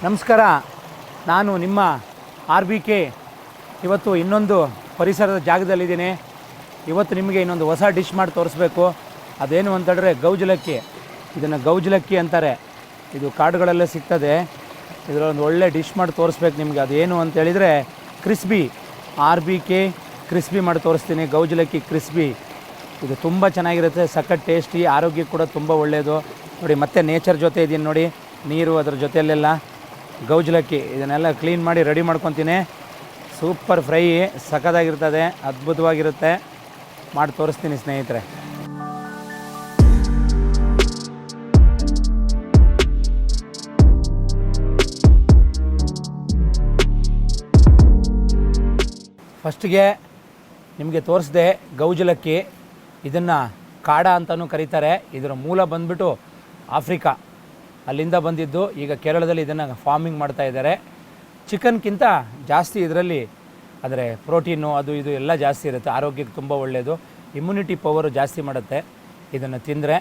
ನಮಸ್ಕಾರ, ನಾನು ನಿಮ್ಮ RBK. ಇವತ್ತು ಇನ್ನೊಂದು ಪರಿಸರದ ಜಾಗದಲ್ಲಿದ್ದೀನಿ. ಇವತ್ತು ನಿಮಗೆ ಇನ್ನೊಂದು ಹೊಸ ಡಿಶ್ ಮಾಡಿ ತೋರಿಸ್ಬೇಕು. ಅದೇನು ಅಂತಂದರೆ ಗೌಜಲಕ್ಕಿ. ಇದನ್ನು ಗೌಜಲಕ್ಕಿ ಅಂತಾರೆ. ಇದು ಕಾಡುಗಳಲ್ಲೇ ಸಿಗ್ತದೆ. ಇದರೊಂದು ಒಳ್ಳೆ ಡಿಶ್ ಮಾಡಿ ತೋರಿಸ್ಬೇಕು ನಿಮಗೆ. ಅದೇನು ಅಂತೇಳಿದರೆ ಕ್ರಿಸ್ಬಿ. RBK ಕ್ರಿಸ್ಬಿ ಮಾಡಿ ತೋರಿಸ್ತೀನಿ. ಗೌಜಲಕ್ಕಿ ಕ್ರಿಸ್ಬಿ ಇದು ತುಂಬ ಚೆನ್ನಾಗಿರುತ್ತೆ, ಸಖತ್ ಟೇಸ್ಟಿ, ಆರೋಗ್ಯಕ್ಕೆ ಕೂಡ ತುಂಬ ಒಳ್ಳೆಯದು. ನೋಡಿ, ಮತ್ತೆ ನೇಚರ್ ಜೊತೆ ಇದೀನಿ ನೋಡಿ, ನೀರು ಅದರ ಜೊತೆಯಲ್ಲೆಲ್ಲ. ಗೌಜಲಕ್ಕಿ ಇದನ್ನೆಲ್ಲ ಕ್ಲೀನ್ ಮಾಡಿ ರೆಡಿ ಮಾಡ್ಕೊತೀನಿ. ಸೂಪರ್ ಫ್ರೈ, ಸಖತ್ತಾಗಿರ್ತದೆ, ಅದ್ಭುತವಾಗಿರುತ್ತೆ. ಮಾಡಿ ತೋರಿಸ್ತೀನಿ ಸ್ನೇಹಿತರೆ. ಫಸ್ಟಿಗೆ ನಿಮಗೆ ತೋರಿಸಿದೆ ಗೌಜಲಕ್ಕಿ. ಇದನ್ನು ಕಾಡ ಅಂತಲೂ ಕರೀತಾರೆ. ಇದರ ಮೂಲ ಬಂದುಬಿಟ್ಟು ಆಫ್ರಿಕಾ, ಅಲ್ಲಿಂದ ಬಂದಿದ್ದು. ಈಗ ಕೇರಳದಲ್ಲಿ ಇದನ್ನು ಫಾರ್ಮಿಂಗ್ ಮಾಡ್ತಾ ಇದ್ದಾರೆ. ಚಿಕನ್ಗಿಂತ ಜಾಸ್ತಿ ಇದರಲ್ಲಿ ಆದರೆ ಪ್ರೋಟೀನು ಅದು ಇದು ಎಲ್ಲ ಜಾಸ್ತಿ ಇರುತ್ತೆ. ಆರೋಗ್ಯಕ್ಕೆ ತುಂಬ ಒಳ್ಳೆಯದು, ಇಮ್ಯುನಿಟಿ ಪವರು ಜಾಸ್ತಿ ಮಾಡುತ್ತೆ ಇದನ್ನು ತಿಂದರೆ.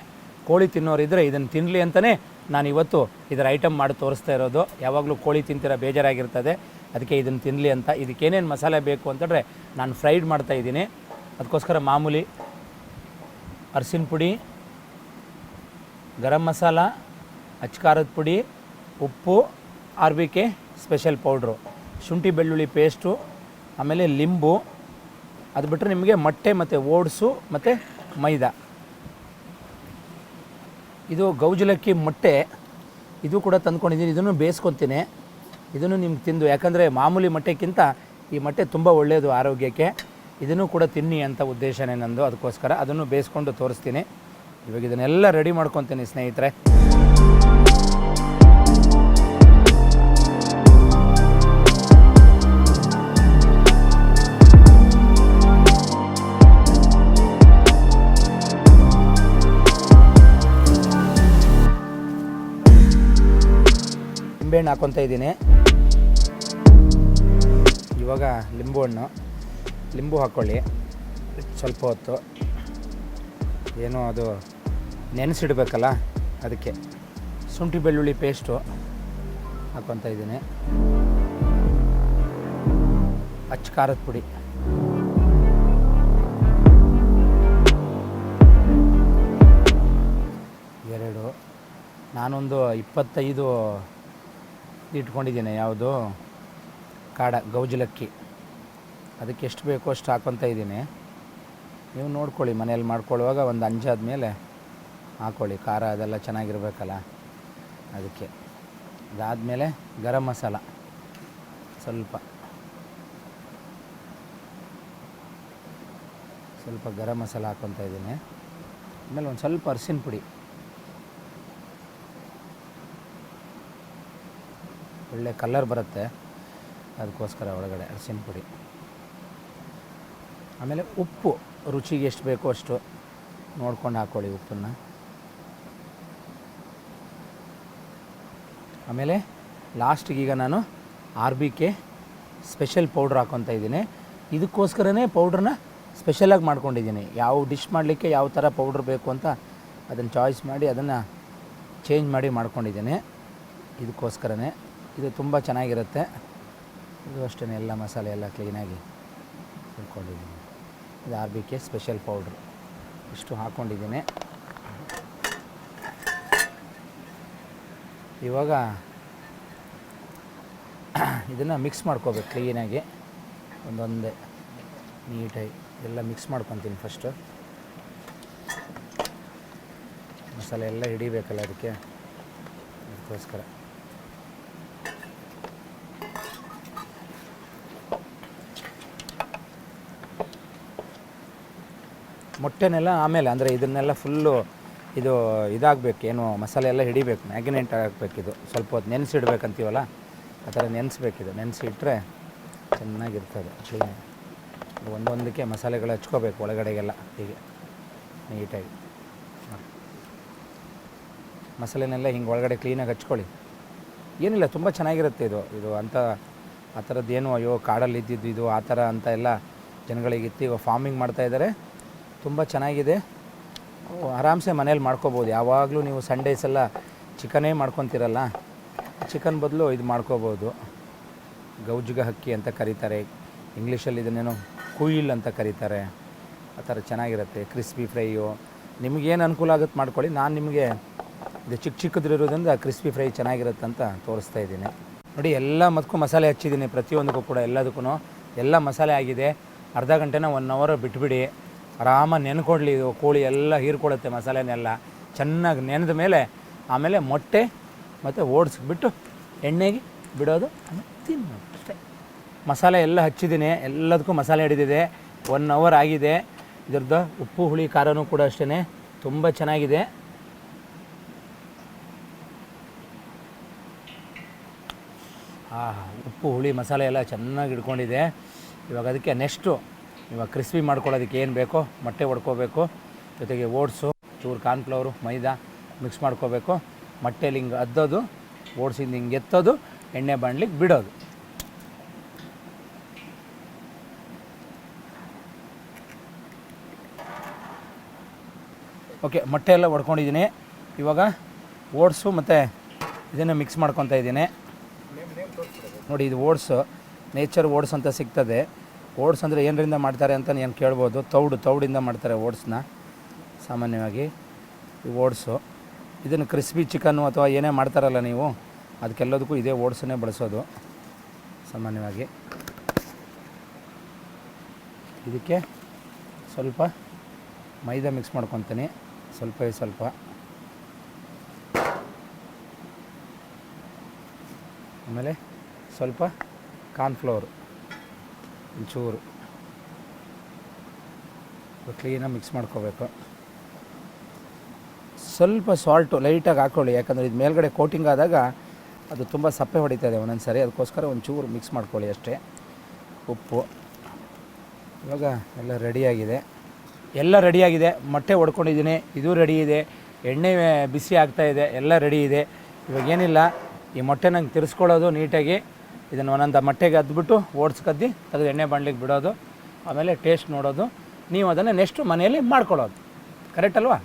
ಕೋಳಿ ತಿನ್ನೋರಿದ್ದರೆ ಇದನ್ನು ತಿನ್ನಲಿ ಅಂತಲೇ ನಾನು ಇವತ್ತು ಇದರ ಐಟಮ್ ಮಾಡಿ ತೋರಿಸ್ತಾ ಇರೋದು. ಯಾವಾಗಲೂ ಕೋಳಿ ತಿಂತೀರ ಬೇಜಾರಾಗಿರ್ತದೆ, ಅದಕ್ಕೆ ಇದನ್ನು ತಿನ್ನಲಿ ಅಂತ. ಇದಕ್ಕೇನೇನು ಮಸಾಲೆ ಬೇಕು ಅಂತಂದರೆ ನಾನು ಫ್ರೈಡ್ ಮಾಡ್ತಾಯಿದ್ದೀನಿ. ಅದಕ್ಕೋಸ್ಕರ ಮಾಮೂಲಿ ಅರಿಶಿನ ಪುಡಿ, ಗರಂ ಮಸಾಲ, ಅಚ್ಕಾರದ ಪುಡಿ, ಉಪ್ಪು, RBK ಸ್ಪೆಷಲ್ ಪೌಡ್ರು, ಶುಂಠಿ ಬೆಳ್ಳುಳ್ಳಿ ಪೇಸ್ಟು, ಆಮೇಲೆ ಲಿಂಬು. ಅದು ಬಿಟ್ಟರೆ ನಿಮಗೆ ಮೊಟ್ಟೆ ಮತ್ತು ಓಟ್ಸು ಮತ್ತು ಮೈದಾ. ಇದು ಗೌಜಲಕ್ಕಿ ಮೊಟ್ಟೆ, ಇದು ಕೂಡ ತಂದ್ಕೊಂಡಿದ್ದೀನಿ. ಇದನ್ನು ಬೇಯಿಸ್ಕೊತೀನಿ. ಇದನ್ನು ನಿಮ್ಗೆ ತಿಂದು, ಯಾಕಂದರೆ ಮಾಮೂಲಿ ಮೊಟ್ಟೆಗಿಂತ ಈ ಮೊಟ್ಟೆ ತುಂಬ ಒಳ್ಳೆಯದು ಆರೋಗ್ಯಕ್ಕೆ. ಇದನ್ನು ಕೂಡ ತಿನ್ನಿ ಅಂತ ಉದ್ದೇಶನೇ ನಂದು. ಅದಕ್ಕೋಸ್ಕರ ಅದನ್ನು ಬೇಯಿಸ್ಕೊಂಡು ತೋರಿಸ್ತೀನಿ. ಇವಾಗ ಇದನ್ನೆಲ್ಲ ರೆಡಿ ಮಾಡ್ಕೊತೀನಿ ಸ್ನೇಹಿತರೆ. ನಿಂಬೆಹಣ್ಣು ಹಾಕ್ಕೊತಾ ಇದ್ದೀನಿ. ಇವಾಗ ಲಿಂಬು ಹಾಕ್ಕೊಳ್ಳಿ ಸ್ವಲ್ಪ ಹೊತ್ತು. ಏನೋ ಅದು ನೆನೆಸಿಡ್ಬೇಕಲ್ಲ, ಅದಕ್ಕೆ. ಶುಂಠಿ ಬೆಳ್ಳುಳ್ಳಿ ಪೇಸ್ಟು ಹಾಕ್ಕೊತಾ ಇದ್ದೀನಿ. ಅಚ್ಚ ಖಾರದ ಪುಡಿ, ಎರಡು. ನಾನೊಂದು 25 ಇಟ್ಕೊಂಡಿದ್ದೀನಿ. ಯಾವುದು ಕಾಡ ಗೌಜಲಕ್ಕಿ, ಅದಕ್ಕೆ ಎಷ್ಟು ಬೇಕೋ ಅಷ್ಟು ಹಾಕ್ಕೊತಾ ಇದ್ದೀನಿ. ನೀವು ನೋಡ್ಕೊಳ್ಳಿ, ಮನೇಲಿ ಮಾಡ್ಕೊಳ್ಳುವಾಗ ಒಂದು ಅಂಜಾದ ಮೇಲೆ ಹಾಕ್ಕೊಳ್ಳಿ. ಖಾರ ಅದೆಲ್ಲ ಚೆನ್ನಾಗಿರ್ಬೇಕಲ್ಲ, ಅದಕ್ಕೆ. ಅದಾದಮೇಲೆ ಗರಂ ಮಸಾಲ ಸ್ವಲ್ಪ ಗರಂ ಮಸಾಲ ಹಾಕ್ಕೊತಾ ಇದ್ದೀನಿ. ಆಮೇಲೆ ಒಂದು ಸ್ವಲ್ಪ ಅರಿಶಿನ ಪುಡಿ, ಒಳ್ಳೆ ಕಲರ್ ಬರುತ್ತೆ, ಅದಕ್ಕೋಸ್ಕರ ಒಳಗಡೆ ಅರಿಶಿನ ಪುಡಿ. ಆಮೇಲೆ ಉಪ್ಪು ರುಚಿಗೆ ಎಷ್ಟು ಬೇಕೋ ಅಷ್ಟು ನೋಡ್ಕೊಂಡು ಹಾಕ್ಕೊಳ್ಳಿ ಉಪ್ಪನ್ನು. ಆಮೇಲೆ ಲಾಸ್ಟಿಗೆ ಈಗ ನಾನು RBK ಸ್ಪೆಷಲ್ ಪೌಡ್ರ್ ಹಾಕ್ಕೊತಾ ಇದ್ದೀನಿ. ಇದಕ್ಕೋಸ್ಕರನೇ ಪೌಡ್ರನ್ನ ಸ್ಪೆಷಲಾಗಿ ಮಾಡ್ಕೊಂಡಿದ್ದೀನಿ. ಯಾವ ಡಿಶ್ ಮಾಡಲಿಕ್ಕೆ ಯಾವ ಥರ ಪೌಡ್ರ್ ಬೇಕು ಅಂತ ಅದನ್ನು ಚಾಯ್ಸ್ ಮಾಡಿ ಅದನ್ನು ಚೇಂಜ್ ಮಾಡಿ ಮಾಡ್ಕೊಂಡಿದ್ದೀನಿ. ಇದಕ್ಕೋಸ್ಕರನೇ ಇದು ತುಂಬ ಚೆನ್ನಾಗಿರುತ್ತೆ. ಇದು ಅಷ್ಟೇ, ಎಲ್ಲ ಮಸಾಲೆ ಎಲ್ಲ ಕ್ಲೀನಾಗಿ ಹಾಕ್ಕೊಂಡಿದ್ದೀನಿ. ಇದು RBK ಸ್ಪೆಷಲ್ ಪೌಡ್ರು ಇಷ್ಟು ಹಾಕ್ಕೊಂಡಿದ್ದೀನಿ. ಇವಾಗ ಇದನ್ನು ಮಿಕ್ಸ್ ಮಾಡ್ಕೋಬೇಕು ಕ್ಲೀನಾಗಿ, ಒಂದೊಂದೇ ನೀಟಾಗಿ ಎಲ್ಲ ಮಿಕ್ಸ್ ಮಾಡ್ಕೊತೀನಿ ಫಸ್ಟು. ಮಸಾಲೆ ಎಲ್ಲ ಹಿಡಿಬೇಕಲ್ಲ ಅದಕ್ಕೋಸ್ಕರ. ಮೊಟ್ಟೆನೆಲ್ಲ ಆಮೇಲೆ, ಅಂದರೆ ಇದನ್ನೆಲ್ಲ ಫುಲ್ಲು ಇದಾಗಬೇಕು, ಏನು ಮಸಾಲೆ ಎಲ್ಲ ಹಿಡಿಬೇಕು, ಮ್ಯಾಗಿನೇಟ್ ಆಗಬೇಕು. ಇದು ಸ್ವಲ್ಪ ಹೊತ್ತು ನೆನೆಸಿಡ್ಬೇಕಂತೀವಲ್ಲ, ಆ ಥರ ನೆನೆಸ್ಬೇಕಿದು. ನೆನೆಸಿಟ್ರೆ ಚೆನ್ನಾಗಿರ್ತದೆ ಕ್ಲೀನಾಗಿ. ಒಂದೊಂದಕ್ಕೆ ಮಸಾಲೆಗಳು ಹಚ್ಕೋಬೇಕು ಒಳಗಡೆಗೆಲ್ಲ, ಹೀಗೆ ನೀಟಾಗಿ ಮಸಾಲೆನೆಲ್ಲ ಹಿಂಗೆ ಒಳಗಡೆ ಕ್ಲೀನಾಗಿ ಹಚ್ಕೊಳ್ಳಿ. ಏನಿಲ್ಲ, ತುಂಬ ಚೆನ್ನಾಗಿರುತ್ತೆ ಇದು ಅಂತ. ಆ ಥರದ್ದೇನು ಅಯ್ಯೋ ಕಾಡಲ್ಲಿ ಇದ್ದಿದ್ದು ಇದು ಆ ಥರ ಅಂತ ಎಲ್ಲ ಜನಗಳಿಗಿತ್ತು. ಈಗ ಫಾರ್ಮಿಂಗ್ ಮಾಡ್ತಾಯಿದ್ದಾರೆ, ತುಂಬ ಚೆನ್ನಾಗಿದೆ. ಆರಾಮ್ಸೆ ಮನೇಲಿ ಮಾಡ್ಕೋಬೋದು. ಯಾವಾಗಲೂ ನೀವು ಸಂಡೇಸ್ ಎಲ್ಲ ಚಿಕನೇ ಮಾಡ್ಕೊತೀರಲ್ಲ, ಚಿಕನ್ ಬದಲು ಇದು ಮಾಡ್ಕೋಬೋದು. ಗೌಜುಗ ಹಕ್ಕಿ ಅಂತ ಕರೀತಾರೆ, ಇಂಗ್ಲೀಷಲ್ಲಿ ಇದನ್ನೇನೋ ಕುಯಿಲ್ ಅಂತ ಕರೀತಾರೆ. ಆ ಥರ ಚೆನ್ನಾಗಿರುತ್ತೆ. ಕ್ರಿಸ್ಪಿ ಫ್ರೈಯು ನಿಮಗೇನು ಅನುಕೂಲ ಆಗುತ್ತೆ ಮಾಡ್ಕೊಳ್ಳಿ. ನಾನು ನಿಮಗೆ ಇದು ಚಿಕ್ಕದಿರೋದ್ರಿಂದ ಕ್ರಿಸ್ಪಿ ಫ್ರೈ ಚೆನ್ನಾಗಿರುತ್ತೆ ಅಂತ ತೋರಿಸ್ತಾ ಇದ್ದೀನಿ. ನೋಡಿ, ಎಲ್ಲ ಮತ್ತಕ್ಕೂ ಮಸಾಲೆ ಹಚ್ಚಿದ್ದೀನಿ, ಪ್ರತಿಯೊಂದಕ್ಕೂ ಕೂಡ ಎಲ್ಲದಕ್ಕೂ ಎಲ್ಲ ಮಸಾಲೆ ಆಗಿದೆ. ಅರ್ಧ ಗಂಟೆನ 1 ಅವರ್ ಬಿಟ್ಬಿಡಿ, ಆರಾಮಾಗಿ ನೆನ್ಕೊಡ್ಲಿ. ಇದು ಕೋಳಿ ಎಲ್ಲ ಹೀರ್ಕೊಳ್ಳುತ್ತೆ ಮಸಾಲೆನೆಲ್ಲ. ಚೆನ್ನಾಗಿ ನೆನೆದ ಮೇಲೆ ಆಮೇಲೆ ಮೊಟ್ಟೆ ಮತ್ತು ಓಡಿಸ್ಬಿಟ್ಟು ಎಣ್ಣೆಗೆ ಬಿಡೋದು, ಆಮೇಲೆ ತಿನ್ನೋದು ಅಷ್ಟೇ. ಮಸಾಲೆ ಎಲ್ಲ ಹಚ್ಚಿದ್ದೀನಿ, ಎಲ್ಲದಕ್ಕೂ ಮಸಾಲೆ ಹಿಡಿದಿದೆ. 1 ಅವರ್ ಆಗಿದೆ. ಇದ್ರದ್ದು ಉಪ್ಪು ಹುಳಿ ಖಾರನೂ ಕೂಡ ಅಷ್ಟೇ ತುಂಬ ಚೆನ್ನಾಗಿದೆ. ಉಪ್ಪು ಹುಳಿ ಮಸಾಲೆ ಎಲ್ಲ ಚೆನ್ನಾಗಿ ಹಿಡ್ಕೊಂಡಿದೆ. ಇವಾಗ ಅದಕ್ಕೆ ನೆಕ್ಸ್ಟು ಇವಾಗ ಕ್ರಿಸ್ಪಿ ಮಾಡ್ಕೊಳ್ಳೋದಕ್ಕೆ ಏನು ಬೇಕೋ ಮೊಟ್ಟೆ ಹೊಡ್ಕೋಬೇಕು, ಜೊತೆಗೆ ಓಟ್ಸು, ಚೂರು ಕಾರ್ನ್ಫ್ಲವರು, ಮೈದಾ ಮಿಕ್ಸ್ ಮಾಡ್ಕೋಬೇಕು. ಮೊಟ್ಟೆಲಿ ಹಿಂಗೆ ಅದ್ದೋದು, ಓಟ್ಸಿಂದ ಹಿಂಗೆ ಎತ್ತೋದು, ಎಣ್ಣೆ ಬಾಣಲಿಗೆ ಬಿಡೋದು. ಓಕೆ, ಮೊಟ್ಟೆ ಎಲ್ಲ ಹೊಡ್ಕೊಂಡಿದ್ದೀನಿ. ಇವಾಗ ಓಟ್ಸು ಮತ್ತು ಇದನ್ನು ಮಿಕ್ಸ್ ಮಾಡ್ಕೊತಾ ಇದ್ದೀನಿ. ನೋಡಿ, ಇದು ಓಟ್ಸು, ನೇಚರ್ ಓಟ್ಸ್ ಅಂತ ಸಿಗ್ತದೆ. ಓಟ್ಸ್ ಅಂದರೆ ಏನರಿಂದ ಮಾಡ್ತಾರೆ ಅಂತ ಏನು ಕೇಳ್ಬೋದು. ತೌಡಿಂದ ಮಾಡ್ತಾರೆ ಓಟ್ಸ್ನ ಸಾಮಾನ್ಯವಾಗಿ. ಈ ಓಟ್ಸು ಇದನ್ನು ಕ್ರಿಸ್ಪಿ ಚಿಕನ್ನು ಅಥವಾ ಏನೇ ಮಾಡ್ತಾರಲ್ಲ ನೀವು, ಅದಕ್ಕೆಲ್ಲದಕ್ಕೂ ಇದೇ ಓಟ್ಸನ್ನೇ ಬಳಸೋದು ಸಾಮಾನ್ಯವಾಗಿ. ಇದಕ್ಕೆ ಸ್ವಲ್ಪ ಮೈದಾ ಮಿಕ್ಸ್ ಮಾಡ್ಕೊತೀನಿ, ಸ್ವಲ್ಪ ಆಮೇಲೆ ಸ್ವಲ್ಪ ಕಾರ್ನ್ಫ್ಲವರು ಒಂಚೂರು ಕ್ಲೀನಾಗಿ ಮಿಕ್ಸ್ ಮಾಡ್ಕೋಬೇಕು. ಸ್ವಲ್ಪ ಸಾಲ್ಟು ಲೈಟಾಗಿ ಹಾಕ್ಕೊಳ್ಳಿ, ಯಾಕಂದರೆ ಇದು ಮೇಲ್ಗಡೆ ಕೋಟಿಂಗ್ ಆದಾಗ ಅದು ತುಂಬ ಸಪ್ಪೆ ಹೊಡಿತದೆ ಒಂದೊಂದು ಸಾರಿ, ಅದಕ್ಕೋಸ್ಕರ ಒಂಚೂರು ಮಿಕ್ಸ್ ಮಾಡ್ಕೊಳ್ಳಿ ಅಷ್ಟೇ. ಉಪ್ಪು. ಇವಾಗ ಎಲ್ಲ ರೆಡಿಯಾಗಿದೆ. ಮೊಟ್ಟೆ ಹೊಡ್ಕೊಂಡಿದ್ದೀನಿ, ಇದು ರೆಡಿ ಇದೆ. ಎಣ್ಣೆ ಬಿಸಿ ಆಗ್ತಾಯಿದೆ, ಎಲ್ಲ ರೆಡಿ ಇದೆ. ಇವಾಗ ಏನಿಲ್ಲ, ಈ ಮೊಟ್ಟೆ ನಂಗೆ ತಿರ್ಸ್ಕೊಳ್ಳೋದು ನೀಟಾಗಿ. ಇದನ್ನು ಒಂದೊಂದು ಮೊಟ್ಟೆಗೆ ಅದ್ಬಿಟ್ಟು ಓಡಿಸ್ಕದ್ದಿ ತೆಗೆದು ಎಣ್ಣೆ ಬಾಣಲಿಗೆ ಬಿಡೋದು, ಆಮೇಲೆ ಟೇಸ್ಟ್ ನೋಡೋದು. ನೀವು ಅದನ್ನು ನೆಕ್ಸ್ಟು ಮನೆಯಲ್ಲಿ ಮಾಡ್ಕೊಳ್ಳೋದು. ಕರೆಕ್ಟ್ ಅಲ್ವಾ?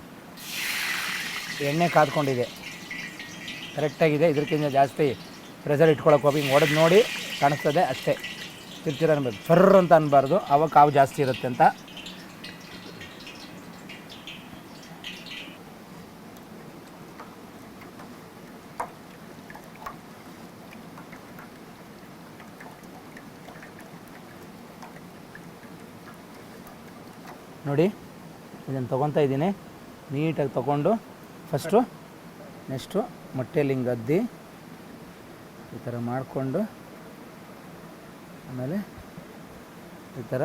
ಎಣ್ಣೆ ಕಾದ್ಕೊಂಡಿದೆ, ಕರೆಕ್ಟಾಗಿದೆ. ಇದಕ್ಕಿಂತ ಜಾಸ್ತಿ ಪ್ರೆಷರ್ ಇಟ್ಕೊಳ್ಳೋಕೆ ಹೋಗಿ ಹಿಂಗೆ ಹೊಡೆದು ನೋಡಿ ಕಾಣಿಸ್ತದೆ ಅಷ್ಟೇ. ತಿರ್ತಿರ ಅನ್ಬೇಕು, ಫರ್ರ್ ಅಂತ ಅನ್ಬಾರ್ದು, ಆವಾಗ ಕಾವು ಜಾಸ್ತಿ ಇರುತ್ತೆ ಅಂತ. ನೋಡಿ, ಇದನ್ನು ತೊಗೊತಾ ಇದ್ದೀನಿ. ನೀಟಾಗಿ ತೊಗೊಂಡು ನೆಕ್ಸ್ಟು ಮೊಟ್ಟೆಯಲ್ಲಿ ಹಿಂಗೆ ಅದ್ದಿ ಈ ಥರ ಮಾಡಿಕೊಂಡು ಆಮೇಲೆ ಈ ಥರ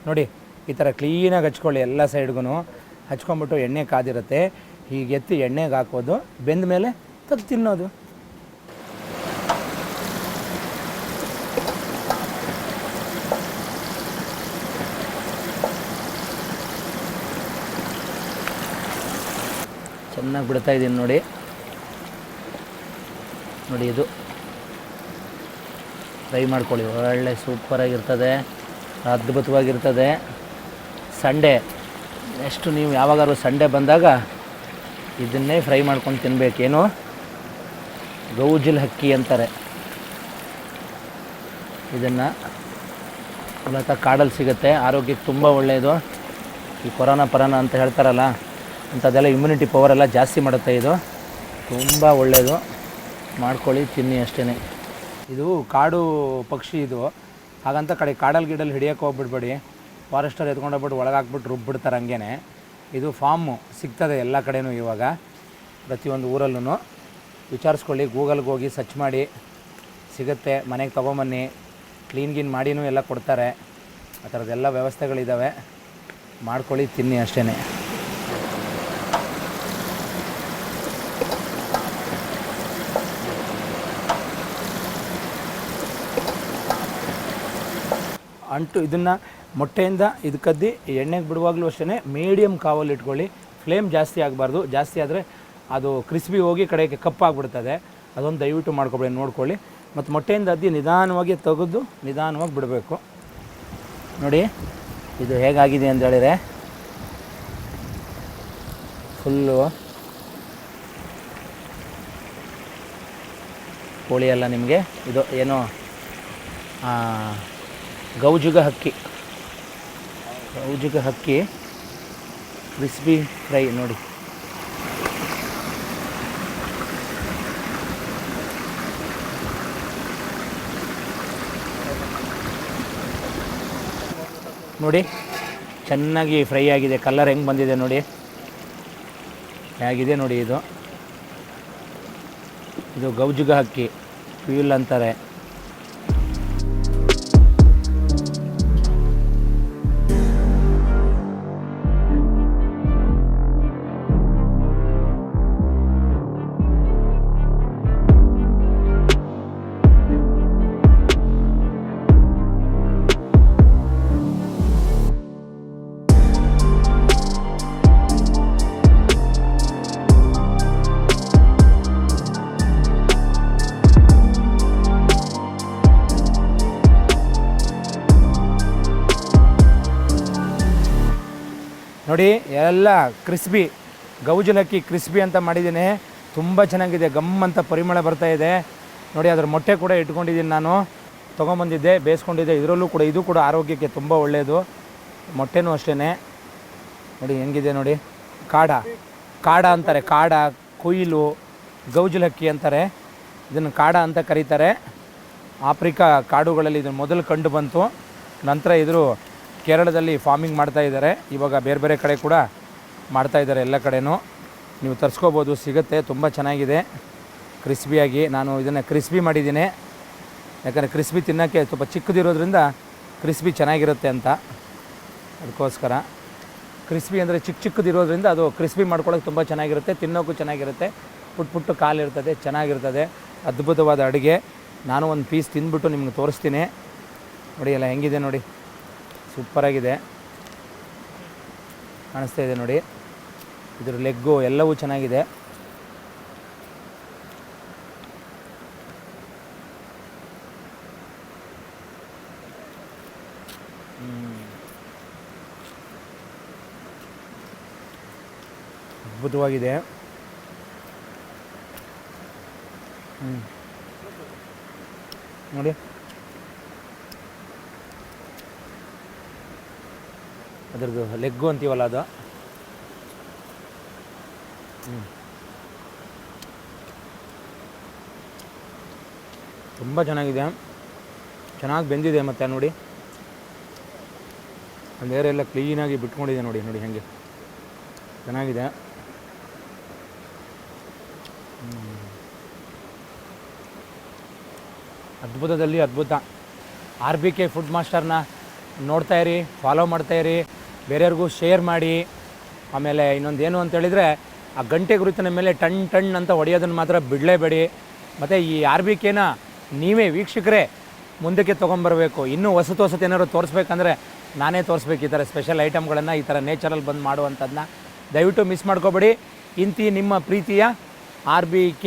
ನೋಡಿ, ಈ ಥರ ಕ್ಲೀನಾಗಿ ಹಚ್ಕೊಳ್ಳಿ. ಎಲ್ಲ ಸೈಡ್ಗೂ ಹಚ್ಕೊಂಬಿಟ್ಟು ಎಣ್ಣೆ ಕಾದಿರುತ್ತೆ, ಹೀಗೆ ಎತ್ತಿ ಎಣ್ಣೆಗೆ ಹಾಕೋದು, ಬೆಂದ ಮೇಲೆ ತೆಗ್ದು ತಿನ್ನೋದು. ಚೆನ್ನಾಗಿ ಬಿಡ್ತಾ ಇದ್ದೀನಿ ನೋಡಿ. ಇದು ಫ್ರೈ ಮಾಡ್ಕೊಳ್ಳಿ, ಒಳ್ಳೆ ಸೂಪರಾಗಿರ್ತದೆ, ಅದ್ಭುತವಾಗಿರ್ತದೆ. ಸಂಡೇ ನೆಕ್ಸ್ಟು ನೀವು ಯಾವಾಗಾದ್ರೂ ಸಂಡೇ ಬಂದಾಗ ಇದನ್ನೇ ಫ್ರೈ ಮಾಡ್ಕೊಂಡು ತಿನ್ನಬೇಕೇನು. ಗೌಜಿಲ್ ಹಕ್ಕಿ ಅಂತಾರೆ ಇದನ್ನು. ಮೂಲತಃ ಕಾಡಲ್ಲಿ ಸಿಗುತ್ತೆ, ಆರೋಗ್ಯಕ್ಕೆ ತುಂಬ ಒಳ್ಳೆಯದು. ಈ ಕೊರೋನಾ ಅಂತ ಹೇಳ್ತಾರಲ್ಲ, ಅಂಥದ್ದೆಲ್ಲ ಇಮ್ಯುನಿಟಿ ಪವರೆಲ್ಲ ಜಾಸ್ತಿ ಮಾಡುತ್ತೆ. ಇದು ತುಂಬ ಒಳ್ಳೆಯದು, ಮಾಡ್ಕೊಳ್ಳಿ, ತಿನ್ನಿ ಅಷ್ಟೇ. ಇದು ಕಾಡು ಪಕ್ಷಿ ಇದು, ಹಾಗಂತ ಕಾಡಲ್ಲಿ ಗಿಡಲ್ಲಿ ಹಿಡಿಯೋಕ್ಕೆ ಹೋಗ್ಬಿಡ್ಬೇಡಿ. ಫಾರೆಸ್ಟರ್ ಎತ್ಕೊಂಡೋಗ್ಬಿಟ್ಟು ಒಳಗಾಕ್ಬಿಟ್ಟು ರುಬ್ಬಿಡ್ತಾರೆ ಹಂಗೇ. ಇದು ಫಾರ್ಮು ಸಿಗ್ತದೆ ಎಲ್ಲ ಕಡೆನೂ ಇವಾಗ, ಪ್ರತಿಯೊಂದು ಊರಲ್ಲೂ. ವಿಚಾರಿಸ್ಕೊಳ್ಳಿ, ಗೂಗಲ್ಗೆ ಹೋಗಿ ಸರ್ಚ್ ಮಾಡಿ ಸಿಗುತ್ತೆ. ಮನೆಗೆ ತೊಗೊಂಬನ್ನಿ, ಕ್ಲೀನ್ ಮಾಡಿನೂ ಎಲ್ಲ ಕೊಡ್ತಾರೆ. ಆ ಥರದ್ದೆಲ್ಲ ವ್ಯವಸ್ಥೆಗಳಿದ್ದಾವೆ, ಮಾಡ್ಕೊಳ್ಳಿ, ತಿನ್ನಿ ಅಷ್ಟೇ. ಅಂಟು ಇದನ್ನು ಮೊಟ್ಟೆಯಿಂದ ಇದು ಕದ್ದಿ ಎಣ್ಣೆಗೆ ಬಿಡುವಾಗಲೂ ಅಷ್ಟೇ ಮೀಡಿಯಮ್ ಕಾವಲ್ಲಿ ಇಟ್ಕೊಳ್ಳಿ. ಫ್ಲೇಮ್ ಜಾಸ್ತಿ ಆಗಬಾರ್ದು, ಜಾಸ್ತಿ ಆದರೆ ಅದು ಕ್ರಿಸ್ಪಿ ಹೋಗಿ ಕಡೆಗೆ ಕಪ್ಪಾಗ್ಬಿಡ್ತದೆ. ಅದೊಂದು ದಯವಿಟ್ಟು ಮಾಡ್ಕೊಬೇಡಿ, ನೋಡ್ಕೊಳ್ಳಿ. ಮತ್ತು ಮೊಟ್ಟೆಯಿಂದ ಅದ್ದಿ ನಿಧಾನವಾಗಿ ತೆಗೆದು ನಿಧಾನವಾಗಿ ಬಿಡಬೇಕು. ನೋಡಿ ಇದು ಹೇಗಾಗಿದೆ ಅಂತ ಹೇಳಿದರೆ ಫುಲ್ಲು ಕೋಳಿ ಎಲ್ಲ ನಿಮಗೆ ಇದು ಏನೋ ಗೌಜುಗ ಹಕ್ಕಿ ಕ್ರಿಸ್ಪಿ ಫ್ರೈ ನೋಡಿ. ನೋಡಿ ಚೆನ್ನಾಗಿ ಫ್ರೈ ಆಗಿದೆ, ಕಲರ್ ಹೆಂಗೆ ಬಂದಿದೆ ನೋಡಿ, ಹೇಗಿದೆ ನೋಡಿ. ಇದು ಗೌಜುಗ ಹಕ್ಕಿ, ಕ್ವಿಲ್ ಅಂತಾರೆ. ನೋಡಿ ಎಲ್ಲ ಕ್ರಿಸ್ಪಿ ಗೌಜಲಕ್ಕಿ ಕ್ರಿಸ್ಪಿ ಅಂತ ಮಾಡಿದ್ದೀನಿ. ತುಂಬ ಚೆನ್ನಾಗಿದೆ, ಗಮ್ ಅಂತ ಪರಿಮಳ ಬರ್ತಾಯಿದೆ ನೋಡಿ. ಅದರ ಮೊಟ್ಟೆ ಕೂಡ ಇಟ್ಕೊಂಡಿದ್ದೀನಿ ನಾನು, ತೊಗೊಂಬಂದಿದ್ದೆ, ಬೇಯಿಸ್ಕೊಂಡಿದ್ದೆ. ಇದರಲ್ಲೂ ಕೂಡ ಇದು ಕೂಡ ಆರೋಗ್ಯಕ್ಕೆ ತುಂಬ ಒಳ್ಳೆಯದು. ಮೊಟ್ಟೆನೂ ಅಷ್ಟೇ ನೋಡಿ ಹೆಂಗಿದೆ ನೋಡಿ. ಕಾಡ ಅಂತಾರೆ, ಕಾಡ, ಕೊಯ್ಲು, ಗೌಜಲಕ್ಕಿ ಅಂತಾರೆ. ಇದನ್ನು ಕಾಡ ಅಂತ ಕರೀತಾರೆ. ಆಫ್ರಿಕಾ ಕಾಡುಗಳಲ್ಲಿ ಇದನ್ನು ಮೊದಲು ಕಂಡು ಬಂತು. ನಂತರ ಇದ್ರ ಕೇರಳದಲ್ಲಿ ಫಾರ್ಮಿಂಗ್ ಮಾಡ್ತಾಯಿದ್ದಾರೆ. ಇವಾಗ ಬೇರೆ ಬೇರೆ ಕಡೆ ಕೂಡ ಮಾಡ್ತಾಯಿದ್ದಾರೆ, ಎಲ್ಲ ಕಡೆನೂ ನೀವು ತರಿಸ್ಕೋಬೋದು, ಸಿಗುತ್ತೆ. ತುಂಬ ಚೆನ್ನಾಗಿದೆ ಕ್ರಿಸ್ಪಿಯಾಗಿ. ನಾನು ಇದನ್ನು ಕ್ರಿಸ್ಪಿ ಮಾಡಿದ್ದೀನಿ, ಯಾಕಂದರೆ ಕ್ರಿಸ್ಪಿ ತಿನ್ನೋಕ್ಕೆ ಸ್ವಲ್ಪ ಚಿಕ್ಕದಿರೋದ್ರಿಂದ ಕ್ರಿಸ್ಪಿ ಚೆನ್ನಾಗಿರುತ್ತೆ ಅಂತ. ಅದಕ್ಕೋಸ್ಕರ ಕ್ರಿಸ್ಪಿ ಅಂದರೆ ಚಿಕ್ಕದಿರೋದ್ರಿಂದ ಅದು ಕ್ರಿಸ್ಪಿ ಮಾಡ್ಕೊಳ್ಳೋಕೆ ತುಂಬ ಚೆನ್ನಾಗಿರುತ್ತೆ, ತಿನ್ನೋಕ್ಕೂ ಚೆನ್ನಾಗಿರುತ್ತೆ. ಪುಟ್ಟು ಕಾಲು ಇರ್ತದೆ, ಚೆನ್ನಾಗಿರ್ತದೆ. ಅದ್ಭುತವಾದ ಅಡುಗೆ. ನಾನು ಒಂದು ಪೀಸ್ ತಿಂದ್ಬಿಟ್ಟು ನಿಮ್ಗೆ ತೋರಿಸ್ತೀನಿ ನೋಡಿ. ಎಲ್ಲ ಹೆಂಗಿದೆ ನೋಡಿ, ಸೂಪರಾಗಿದೆ, ಕಾಣಿಸ್ತಾ ಇದೆ ನೋಡಿ. ಇದ್ರ ಲೆಗ್ಗು ಎಲ್ಲವೂ ಚೆನ್ನಾಗಿದೆ. ಅದ್ಭುತವಾಗಿದೆ. ನೋಡಿ ಅದರದ್ದು ಲೆಗ್ಗು ಅಂತೀವಲ್ಲ ಅದು. ತುಂಬ ಚೆನ್ನಾಗಿದೆ, ಚೆನ್ನಾಗಿ ಬೆಂದಿದೆ. ಮತ್ತು ನೋಡಿ ಲೇಯರ್ ಎಲ್ಲ ಕ್ಲೀನಾಗಿ ಬಿಟ್ಕೊಂಡಿದೆ ನೋಡಿ. ನೋಡಿ ಹೇಗೆ ಚೆನ್ನಾಗಿದೆ. ಅದ್ಭುತದಲ್ಲಿ ಅದ್ಭುತ. RBK ಫುಡ್ ಮಾಸ್ಟರ್ನ ನೋಡ್ತಾಯಿರಿ, ಫಾಲೋ ಮಾಡ್ತಾಯಿರಿ, ಬೇರೆಯವ್ರಿಗೂ ಶೇರ್ ಮಾಡಿ. ಆಮೇಲೆ ಇನ್ನೊಂದು ಏನು ಅಂತೇಳಿದರೆ, ಆ ಗಂಟೆ ಗುರುತಿನ ಮೇಲೆ ಟಣ್ ಅಂತ ಹೊಡೆಯೋದನ್ನು ಮಾತ್ರ ಬಿಡಲೇಬೇಡಿ. ಮತ್ತು ಈ RBKನ ನೀವೇ ವೀಕ್ಷಕರೇ ಮುಂದಕ್ಕೆ ತೊಗೊಂಬರಬೇಕು. ಇನ್ನೂ ಹೊಸತು ಏನಾದ್ರು ತೋರಿಸ್ಬೇಕಂದ್ರೆ ನಾನೇ ತೋರಿಸ್ಬೇಕು ಈ ಥರ ಸ್ಪೆಷಲ್ ಐಟಮ್ಗಳನ್ನು, ಈ ಥರ ನೇಚರಲ್ಲಿ ಬಂದು ಮಾಡುವಂಥದ್ದನ್ನ. ದಯವಿಟ್ಟು ಮಿಸ್ ಮಾಡ್ಕೋಬೇಡಿ. ಇಂತಿ ನಿಮ್ಮ ಪ್ರೀತಿಯ RBK.